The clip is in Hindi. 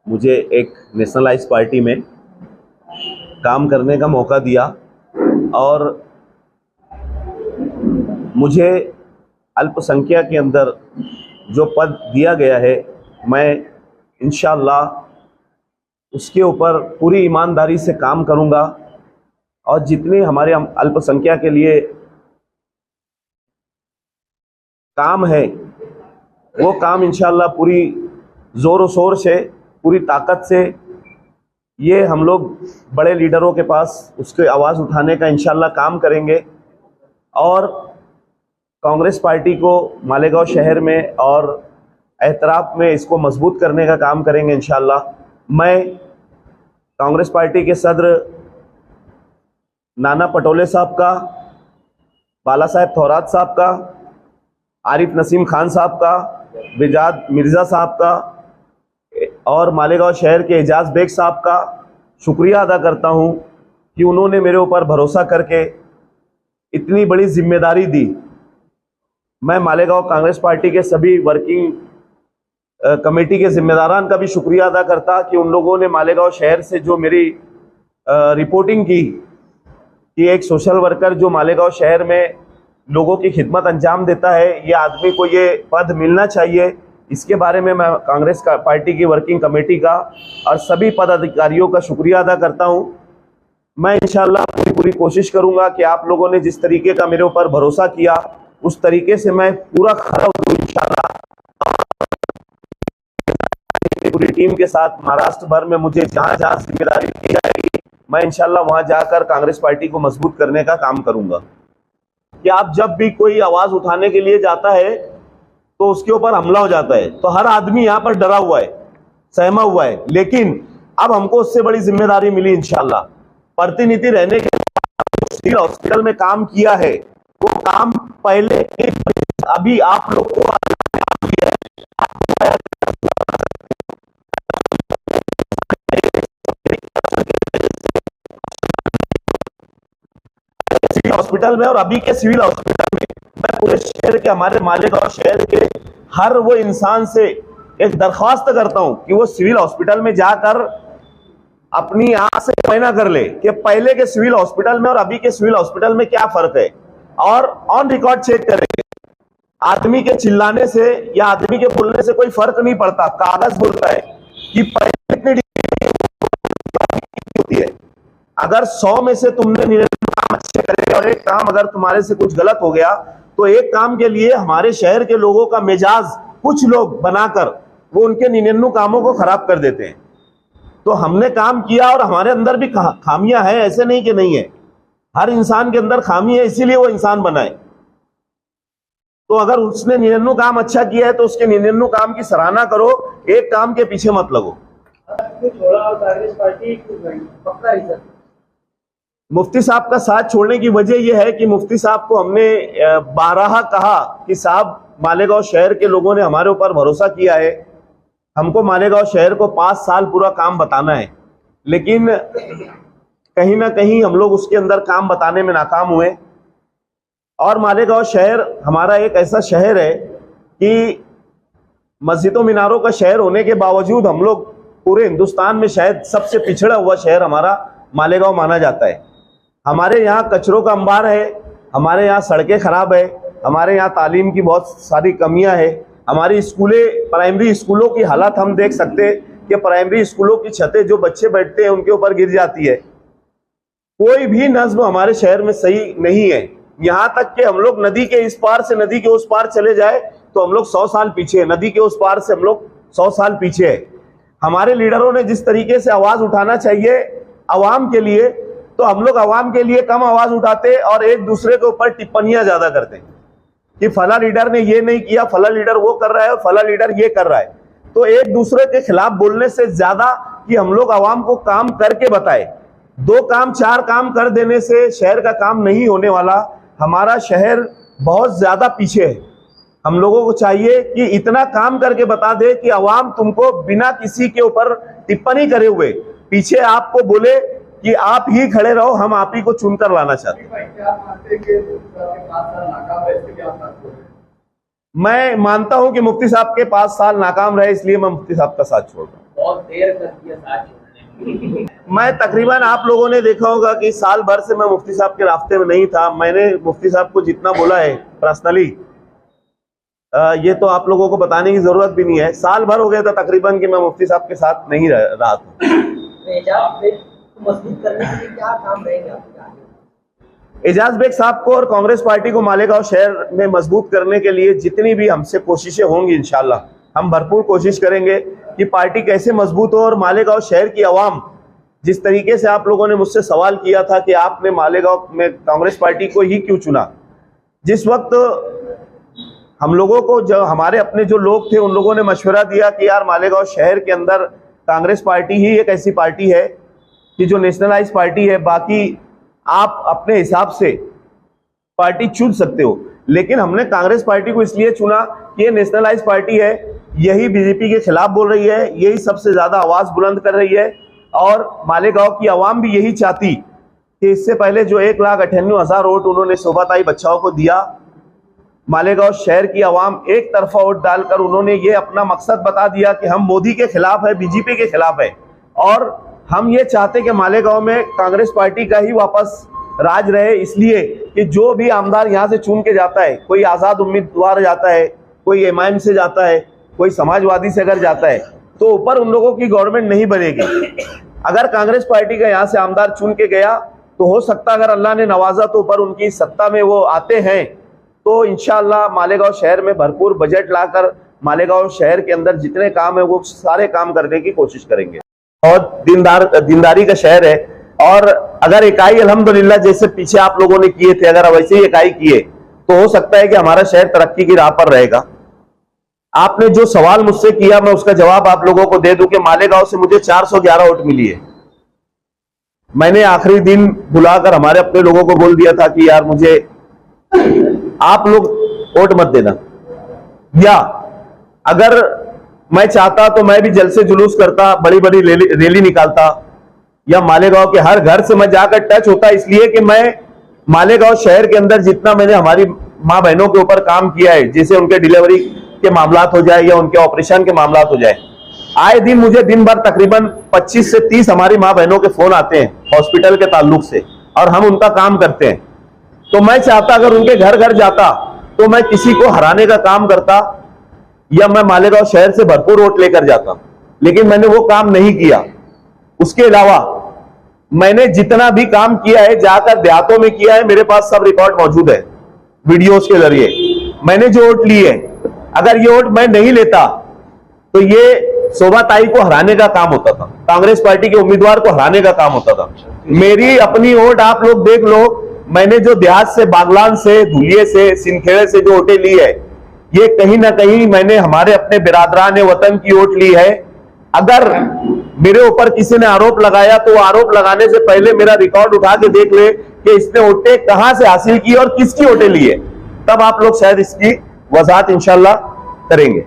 मुझे एक नेशनलाइज पार्टी में काम करने का मौका दिया और मुझे अल्पसंख्यक के अंदर जो पद दिया गया है, मैं इंशाअल्लाह उसके ऊपर पूरी ईमानदारी से काम करूंगा और जितने हमारे अल्पसंख्यक के लिए काम है वो काम इंशाअल्लाह पूरी ज़ोर शोर से, पूरी ताकत से ये हम लोग बड़े लीडरों के पास उसके आवाज़ उठाने का इंशाअल्लाह काम करेंगे और कांग्रेस पार्टी को मालेगांव शहर में और एतराफ़ में इसको मजबूत करने का काम करेंगे इंशाअल्लाह। मैं कांग्रेस पार्टी के सदर नाना पटोले साहब का, बाला साहब थौरात साहब का, आरिफ नसीम खान साहब का, बिजाद मिर्ज़ा साहब का और मालेगांव शहर के एजाज बेग साहब का शुक्रिया अदा करता हूं कि उन्होंने मेरे ऊपर भरोसा करके इतनी बड़ी जिम्मेदारी दी। मैं मालेगांव कांग्रेस पार्टी के सभी वर्किंग कमेटी के जिम्मेदारान का भी शुक्रिया अदा करता कि उन लोगों ने मालेगांव शहर से जो मेरी रिपोर्टिंग की कि एक सोशल वर्कर जो मालेगांव शहर में लोगों की खिदमत अंजाम देता है, ये आदमी को ये पद मिलना चाहिए, इसके बारे में मैं कांग्रेस का पार्टी की वर्किंग कमेटी का और सभी पदाधिकारियों का शुक्रिया अदा करता हूं। मैं इंशाअल्लाह पूरी कोशिश करूंगा कि आप लोगों ने जिस तरीके का मेरे ऊपर भरोसा किया उस तरीके से मैं पूरा खरा उतरूं इंशाअल्लाह। पूरी टीम के साथ महाराष्ट्र भर में मुझे जहां जहां जिम्मेदारी दी जाएगी मैं इंशाअल्लाह वहां जाकर कांग्रेस पार्टी को मजबूत करने का काम करूंगा। कि आप जब भी कोई आवाज उठाने के लिए जाता है तो उसके ऊपर हमला हो जाता है, तो हर आदमी यहाँ पर डरा हुआ है, सहमा हुआ है, लेकिन अब हमको उससे बड़ी जिम्मेदारी मिली इंशाअल्लाह। प्रतिनिधि रहने के बाद सिविल हॉस्पिटल में काम किया है, वो काम पहले अभी आप लोग को हॉस्पिटल में और अभी के सिविल हॉस्पिटल में मैं पूरे शहर के, हमारे मालेगांव शहर के हर वो इंसान से एक दरख्वास्त करता हूं कि वो सिविल हॉस्पिटल में जाकर अपनी आंख से मुआयना कर ले कि पहले के सिविल हॉस्पिटल में और अभी के सिविल हॉस्पिटल में क्या फर्क है, और ऑन रिकॉर्ड चेक करेंगे। आदमी के चिल्लाने से या आदमी के बोलने से कोई फर्क नहीं पड़ता। कागज बोलता है कि पहले कितनी होती है। अगर 100 में से तुमने काम अच्छे करे और एक काम अगर तुम्हारे से कुछ गलत हो गया तो एक काम के लिए हमारे शहर के लोगों का मिजाज कुछ लोग बनाकर वो उनके 99 कामों को खराब कर देते हैं। तो हमने काम किया और हमारे अंदर भी खामियां हैं, ऐसे नहीं कि नहीं है। हर इंसान के अंदर खामी है, इसीलिए वो इंसान बना है। तो अगर उसने 99 काम अच्छा किया है तो उसके 99 काम की सराहना करो, एक काम के पीछे मत लगो। मुफ्ती साहब का साथ छोड़ने की वजह यह है कि मुफ्ती साहब को हमने 12 कहा कि साहब मालेगांव शहर के लोगों ने हमारे ऊपर भरोसा किया है, हमको मालेगांव शहर को 5 साल पूरा काम बताना है, लेकिन कहीं ना कहीं हम लोग उसके अंदर काम बताने में नाकाम हुए। और मालेगांव शहर हमारा एक ऐसा शहर है कि मस्जिदों मीनारों का शहर होने के बावजूद हम लोग पूरे हिंदुस्तान में शायद सबसे पिछड़ा हुआ शहर हमारा मालेगांव माना जाता है। हमारे यहाँ कचरों का अंबार है, हमारे यहाँ सड़कें खराब है, हमारे यहाँ तालीम की बहुत सारी कमियां है। हमारी स्कूलें, प्राइमरी स्कूलों की हालत हम देख सकते हैं कि प्राइमरी स्कूलों की छतें जो बच्चे बैठते हैं उनके ऊपर गिर जाती है। कोई भी नज्म हमारे शहर में सही नहीं है। यहाँ तक कि हम लोग नदी के इस पार से नदी के उस पार चले जाए तो हम लोग 100 साल पीछे है, नदी के उस पार से हम लोग 100 साल पीछे है। हमारे लीडरों ने जिस तरीके से आवाज उठाना चाहिए अवाम के लिए, तो हम लोग अवाम के लिए कम आवाज उठाते और एक दूसरे के ऊपर टिप्पणियां ज्यादा करते कि फला लीडर ने ये नहीं किया, फला लीडर वो कर रहा है और फला लीडर ये कर रहा है। तो एक दूसरे के खिलाफ बोलने से ज्यादा कि हम लोग अवाम को काम करके बताए। 2 काम 4 काम कर देने से शहर का काम नहीं होने वाला। हमारा शहर बहुत ज्यादा पीछे है। हम लोगों को चाहिए कि इतना काम करके बता दे कि अवाम तुमको बिना किसी के ऊपर टिप्पणी करे हुए पीछे आपको बोले कि आप ही खड़े रहो, हम आप ही को चुनकर लाना चाहते हैं। मैं मानता हूं कि मुफ्ती साहब के 5 साल नाकाम रहे, इसलिए मैं मुफ्ती साहब का साथ छोड़ रहा हूं। बहुत देर कर दिया साथ छोड़ने में। मैं तकरीबन आप लोगों ने देखा होगा कि साल भर से मैं मुफ्ती साहब के रास्ते में नहीं था। मैंने मुफ्ती साहब को जितना बोला है पर्सनली, ये तो आप लोगों को बताने की जरूरत भी नहीं है। साल भर हो गया था तकरीबन कि मैं मुफ्ती साहब के साथ नहीं रहा था। मजबूत करने के लिए क्या काम रहेंगे आपके? एजाज बेग साहब को और कांग्रेस पार्टी को मालेगांव शहर में मजबूत करने के लिए जितनी भी हमसे कोशिशें होंगी इंशाल्लाह हम भरपूर कोशिश करेंगे कि पार्टी कैसे मजबूत हो। और मालेगांव शहर की आवाम, जिस तरीके से आप लोगों ने मुझसे सवाल किया था कि आपने मालेगांव में कांग्रेस पार्टी को ही क्यों चुना, जिस वक्त हम लोगों को जो हमारे अपने जो लोग थे उन लोगों ने मशवरा दिया कि यार मालेगांव शहर के अंदर कांग्रेस पार्टी ही एक ऐसी पार्टी है कि जो नेशनलाइज पार्टी है, बाकी आप अपने हिसाब से पार्टी चुन सकते हो। लेकिन हमने कांग्रेस पार्टी को इसलिए चुना कि ये नेशनलाइज पार्टी है, यही बीजेपी के खिलाफ बोल रही है, यही सबसे ज्यादा आवाज बुलंद कर रही है। और मालेगांव की आवाम भी यही चाहती कि इससे पहले जो 1,98,000 वोट उन्होंने शोभाताई बच्चाओं को दिया, मालेगांव शहर की आवाम एक तरफा वोट डालकर उन्होंने ये अपना मकसद बता दिया कि हम मोदी के खिलाफ है, बीजेपी के खिलाफ है। और हम ये चाहते कि मालेगांव में कांग्रेस पार्टी का ही वापस राज रहे, इसलिए कि जो भी आमदार यहाँ से चुन के जाता है, कोई आजाद उम्मीदवार जाता है, कोई एमआईएम से जाता है, कोई समाजवादी से अगर जाता है, तो ऊपर उन लोगों की गवर्नमेंट नहीं बनेगी। अगर कांग्रेस पार्टी का यहाँ से आमदार चुन के गया तो हो सकता अगर अल्लाह ने नवाजा तो ऊपर उनकी सत्ता में वो आते हैं तो इंशाअल्लाह मालेगांव शहर में भरपूर बजट लाकर मालेगांव शहर के अंदर जितने काम है वो सारे काम करने की कोशिश करेंगे। और दीनदारी का शहर है। और अगर इकाई अल्हम्दुलिल्लाह जैसे पीछे आप लोगों ने किए थे, अगर वैसे ही इकाई किए तो हो सकता है कि हमारा शहर तरक्की की राह पर रहेगा। आपने जो सवाल मुझसे किया मैं उसका जवाब आप लोगों को दे दूं कि मालेगांव से मुझे 411 वोट मिली है। मैंने आखिरी दिन बुलाकर हमारे अपने लोगों को बोल दिया था कि यार मुझे आप लोग वोट मत देना, या अगर मैं चाहता तो मैं भी जल से जुलूस करता, बड़ी बड़ी रैली निकालता, या मालेगांव के हर घर से मैं जाकर टच होता, इसलिए कि मैं मालेगांव शहर के अंदर जितना मैंने हमारी माँ बहनों के ऊपर काम किया है, जैसे उनके डिलीवरी के मामलात हो जाए या उनके ऑपरेशन के मामलात हो जाए, आए दिन मुझे दिन भर तकरीबन 25 से 30 हमारी माँ बहनों के फोन आते हैं हॉस्पिटल के ताल्लुक से, और हम उनका काम करते हैं। तो मैं चाहता अगर उनके घर घर जाता तो मैं किसी को हराने का काम करता या मैं मालेगांव शहर से भरपूर वोट लेकर जाता, लेकिन मैंने वो काम नहीं किया। उसके अलावा मैंने जितना भी काम किया है जाकर देहातों में किया है, मेरे पास सब रिकॉर्ड मौजूद है वीडियोस के जरिए। मैंने जो वोट ली है, अगर ये वोट मैं नहीं लेता तो ये शोभाताई को हराने का काम होता था, कांग्रेस पार्टी के उम्मीदवार को हराने का काम होता था। मेरी अपनी वोट आप लोग देख लो, मैंने जो देहात से, बागलान से, धुलिये से, सिंखेड़े से जो वोटें ली है, ये कहीं ना कहीं मैंने हमारे अपने बिरादरान वतन की वोट ली है। अगर मेरे ऊपर किसी ने आरोप लगाया तो आरोप लगाने से पहले मेरा रिकॉर्ड उठा के देख ले कि इसने वोटें कहां से हासिल की और किसकी वोटें ली है, तब आप लोग शायद इसकी वजाहत इंशाल्लाह करेंगे।